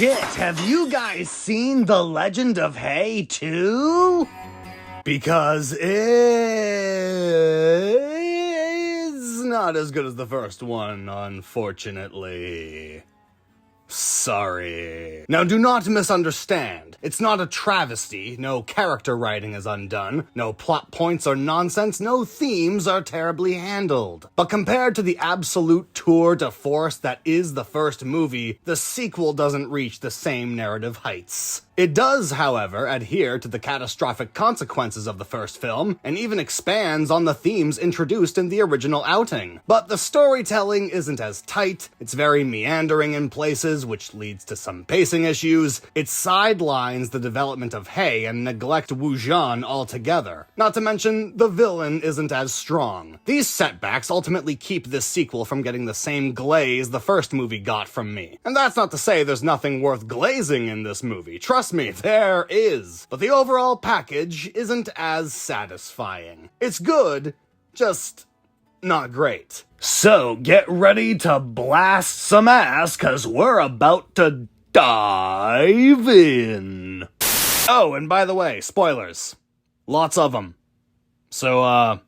shit, have you guys seen The Legend of Hay 2? Because it's not as good as the first one, unfortunately. Sorry. Now do not misunderstand. It's not a travesty, no character writing is undone, no plot points are nonsense, no themes are terribly handled. But compared to the absolute tour de force that is the first movie, the sequel doesn't reach the same narrative heights. It does, however, adhere to the catastrophic consequences of the first film, and even expands on the themes introduced in the original outing. But the storytelling isn't as tight, it's very meandering in places, which leads to some pacing issues. It sidelines the development of Hay and neglect Wu Zhan altogether. Not to mention, the villain isn't as strong. These setbacks ultimately keep this sequel from getting the same glaze the first movie got from me. And that's not to say there's nothing worth glazing in this movie. Trust me, there is. But the overall package isn't as satisfying. It's good, just not great. So get ready to blast some ass, cause we're about to dive in. Oh, and by the way, spoilers. Lots of them. So,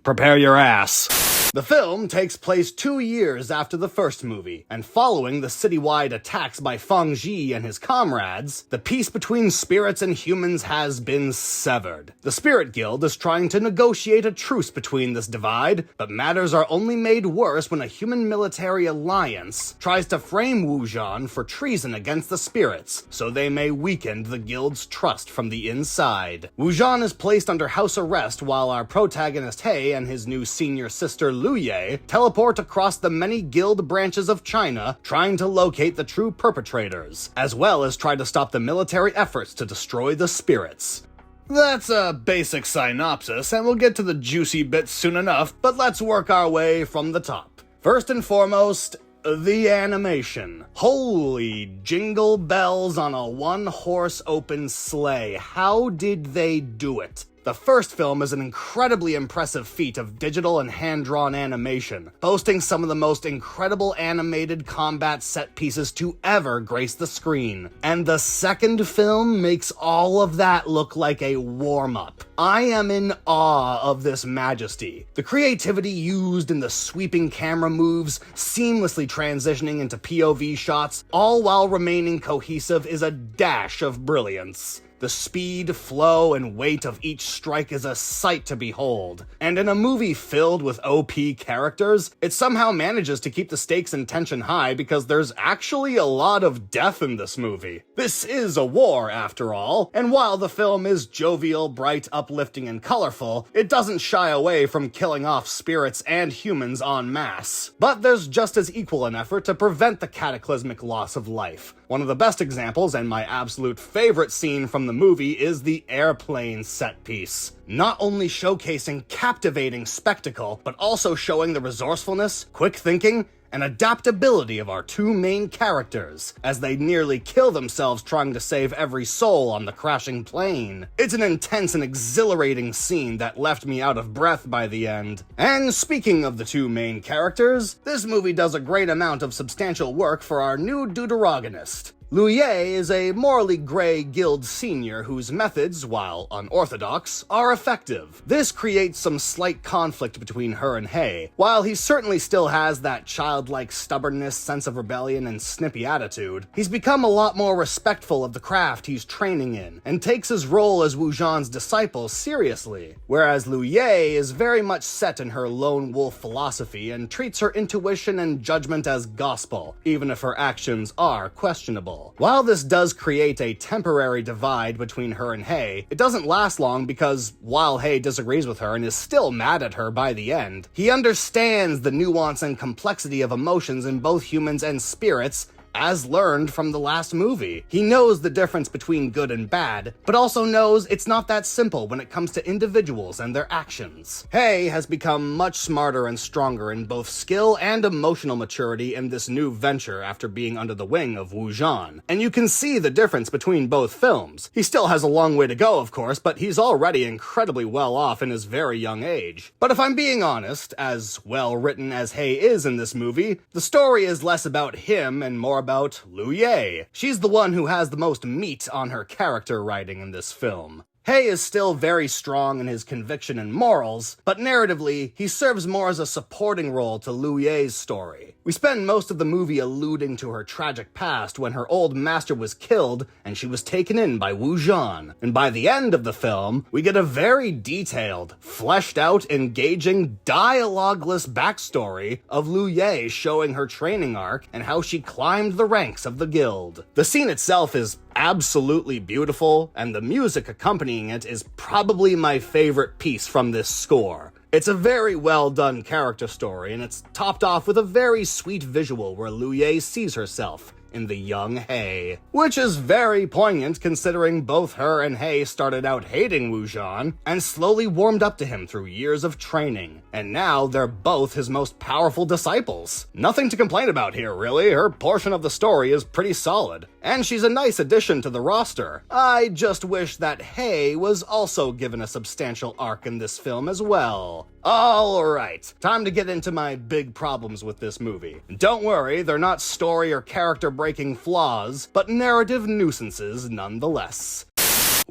prepare your ass. The film takes place 2 years after the first movie, and following the citywide attacks by Feng Ji and his comrades, the peace between spirits and humans has been severed. The Spirit Guild is trying to negotiate a truce between this divide, but matters are only made worse when a human military alliance tries to frame Wu Zhan for treason against the spirits, so they may weaken the guild's trust from the inside. Wu Zhan is placed under house arrest while our protagonist Hay and his new senior sister Liu Ye teleport across the many guild branches of China, trying to locate the true perpetrators, as well as try to stop the military efforts to destroy the spirits. That's a basic synopsis, and we'll get to the juicy bits soon enough, but let's work our way from the top. First and foremost, the animation. Holy jingle bells on a one-horse open sleigh. How did they do it? The first film is an incredibly impressive feat of digital and hand-drawn animation, boasting some of the most incredible animated combat set pieces to ever grace the screen. And the second film makes all of that look like a warm-up. I am in awe of this majesty. The creativity used in the sweeping camera moves, seamlessly transitioning into POV shots, all while remaining cohesive, is a dash of brilliance. The speed, flow, and weight of each strike is a sight to behold. And in a movie filled with OP characters, it somehow manages to keep the stakes and tension high because there's actually a lot of death in this movie. This is a war, after all, and while the film is jovial, bright, uplifting, and colorful, it doesn't shy away from killing off spirits and humans en masse. But there's just as equal an effort to prevent the cataclysmic loss of life. One of the best examples, and my absolute favorite scene from the movie, is the airplane set piece. Not only showcasing captivating spectacle, but also showing the resourcefulness, quick thinking, and adaptability of our two main characters, as they nearly kill themselves trying to save every soul on the crashing plane. It's an intense and exhilarating scene that left me out of breath by the end. And speaking of the two main characters, this movie does a great amount of substantial work for our new deuteragonist. Liu Ye is a morally gray guild senior whose methods, while unorthodox, are effective. This creates some slight conflict between her and Hay. While he certainly still has that childlike stubbornness, sense of rebellion, and snippy attitude, he's become a lot more respectful of the craft he's training in, and takes his role as Wu Zhan's disciple seriously. Whereas Liu Ye is very much set in her lone wolf philosophy and treats her intuition and judgment as gospel, even if her actions are questionable. While this does create a temporary divide between her and Hay, it doesn't last long because, while Hay disagrees with her and is still mad at her by the end, he understands the nuance and complexity of emotions in both humans and spirits, as learned from the last movie. He knows the difference between good and bad, but also knows it's not that simple when it comes to individuals and their actions. Hay has become much smarter and stronger in both skill and emotional maturity in this new venture after being under the wing of Wu Zhan, and you can see the difference between both films. He still has a long way to go, of course, but he's already incredibly well off in his very young age. But if I'm being honest, as well written as Hay is in this movie, the story is less about him and more about Liu Ye. She's the one who has the most meat on her character writing in this film. Hei is still very strong in his conviction and morals, but narratively, he serves more as a supporting role to Liu Ye's story. We spend most of the movie alluding to her tragic past when her old master was killed and she was taken in by Wu Zhan. And by the end of the film, we get a very detailed, fleshed out, engaging, dialogueless backstory of Liu Ye showing her training arc and how she climbed the ranks of the guild. The scene itself is absolutely beautiful, and the music accompanying it is probably my favorite piece from this score. It's a very well done character story, and it's topped off with a very sweet visual where Liu Ye sees herself in the young Hei, which is very poignant considering both her and Hei started out hating Wu Zhan and slowly warmed up to him through years of training, and now they're both his most powerful disciples. Nothing to complain about here, really. Her portion of the story is pretty solid, and she's a nice addition to the roster. I just wish that Hei was also given a substantial arc in this film as well. Alright, time to get into my big problems with this movie. Don't worry, they're not story or character-breaking flaws, but narrative nuisances nonetheless.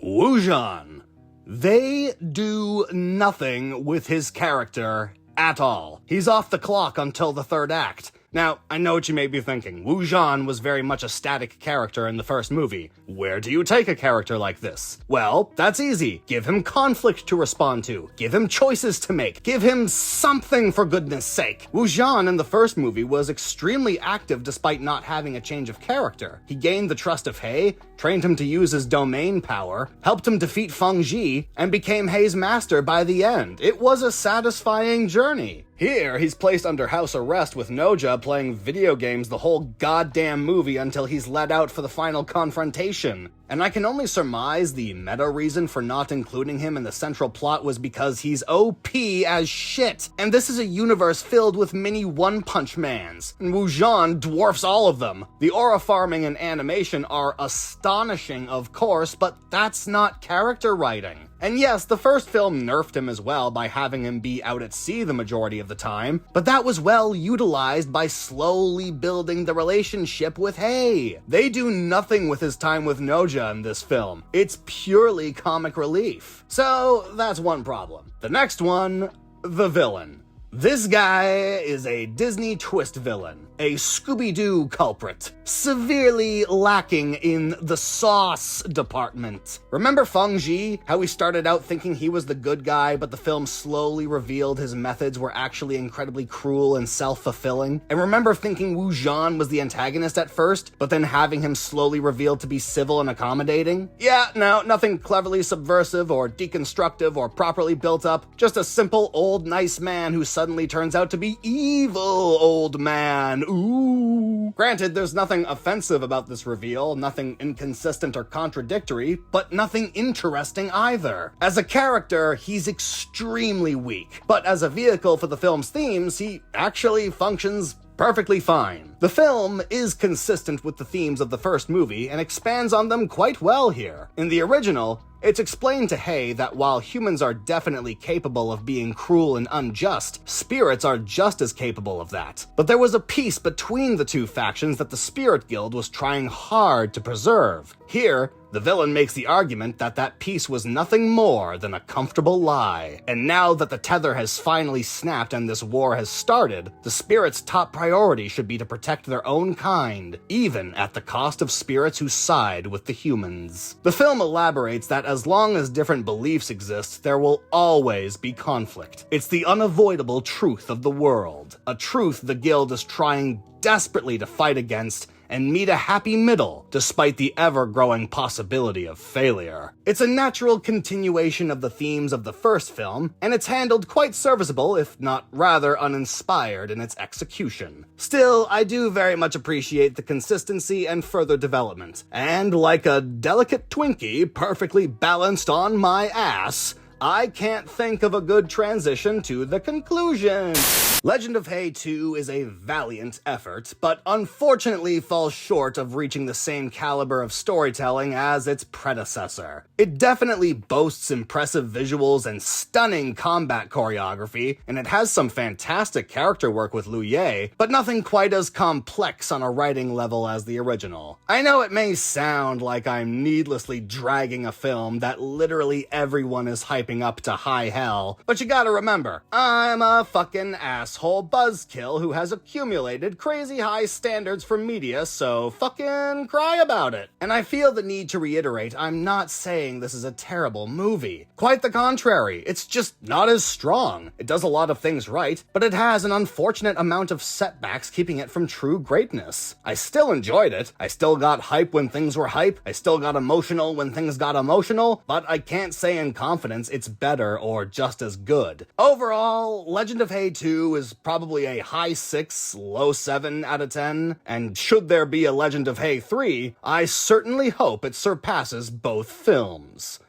Wu Zhan. They do nothing with his character at all. He's off the clock until the third act. Now, I know what you may be thinking. Wu Zhan was very much a static character in the first movie. Where do you take a character like this? Well, that's easy. Give him conflict to respond to. Give him choices to make. Give him something, for goodness sake. Wu Zhan in the first movie was extremely active despite not having a change of character. He gained the trust of Hei, trained him to use his domain power, helped him defeat Feng Ji, and became Hei's master by the end. It was a satisfying journey. Here, he's placed under house arrest with Noja playing video games the whole goddamn movie until he's let out for the final confrontation. And I can only surmise the meta reason for not including him in the central plot was because he's OP as shit. And this is a universe filled with mini One-Punch Mans, and Wu Zhan dwarfs all of them. The aura farming and animation are astonishing, of course, but that's not character writing. And yes, the first film nerfed him as well by having him be out at sea the majority of the time, but that was well utilized by slowly building the relationship with Hei. They do nothing with his time with Noja in this film. It's purely comic relief. So that's one problem. The next one, the villain. This guy is a Disney twist villain, a Scooby-Doo culprit, severely lacking in the sauce department. Remember Feng Ji? How he started out thinking he was the good guy, but the film slowly revealed his methods were actually incredibly cruel and self-fulfilling? And remember thinking Wu Zhan was the antagonist at first, but then having him slowly revealed to be civil and accommodating? Yeah, no, nothing cleverly subversive or deconstructive or properly built up, just a simple old nice man who suddenly turns out to be evil old man. Ooh. Granted, there's nothing offensive about this reveal, nothing inconsistent or contradictory, but nothing interesting either. As a character, he's extremely weak, but as a vehicle for the film's themes, he actually functions perfectly fine. The film is consistent with the themes of the first movie and expands on them quite well here. In the original, it's explained to Hei that while humans are definitely capable of being cruel and unjust, spirits are just as capable of that. But there was a peace between the two factions that the Spirit Guild was trying hard to preserve. Here, the villain makes the argument that that peace was nothing more than a comfortable lie. And now that the tether has finally snapped and this war has started, the spirits' top priority should be to protect their own kind, even at the cost of spirits who side with the humans. The film elaborates that as long as different beliefs exist, there will always be conflict. It's the unavoidable truth of the world, a truth the Guild is trying desperately to fight against and meet a happy middle, despite the ever-growing possibility of failure. It's a natural continuation of the themes of the first film, and it's handled quite serviceable, if not rather uninspired in its execution. Still, I do very much appreciate the consistency and further development, and like a delicate Twinkie perfectly balanced on my ass, I can't think of a good transition to the conclusion. Legend of Hay 2 is a valiant effort, but unfortunately falls short of reaching the same caliber of storytelling as its predecessor. It definitely boasts impressive visuals and stunning combat choreography, and it has some fantastic character work with Liu Ye, but nothing quite as complex on a writing level as the original. I know it may sound like I'm needlessly dragging a film that literally everyone is hyping up to high hell, but you gotta remember, I'm a fucking asshole buzzkill who has accumulated crazy high standards for media, so fucking cry about it. And I feel the need to reiterate, I'm not saying this is a terrible movie. Quite the contrary, it's just not as strong. It does a lot of things right, but it has an unfortunate amount of setbacks keeping it from true greatness. I still enjoyed it. I still got hype when things were hype. I still got emotional when things got emotional, but I can't say in confidence it's better or just as good. Overall, Legend of Hay 2 is probably a high 6, low 7 out of 10, and should there be a Legend of Hay 3, I certainly hope it surpasses both films.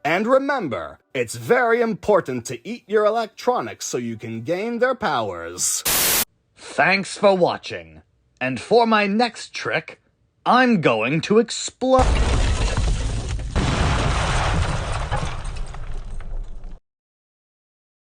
And remember, it's very important to eat your electronics so you can gain their powers. Thanks for watching. And for my next trick, I'm going to explode.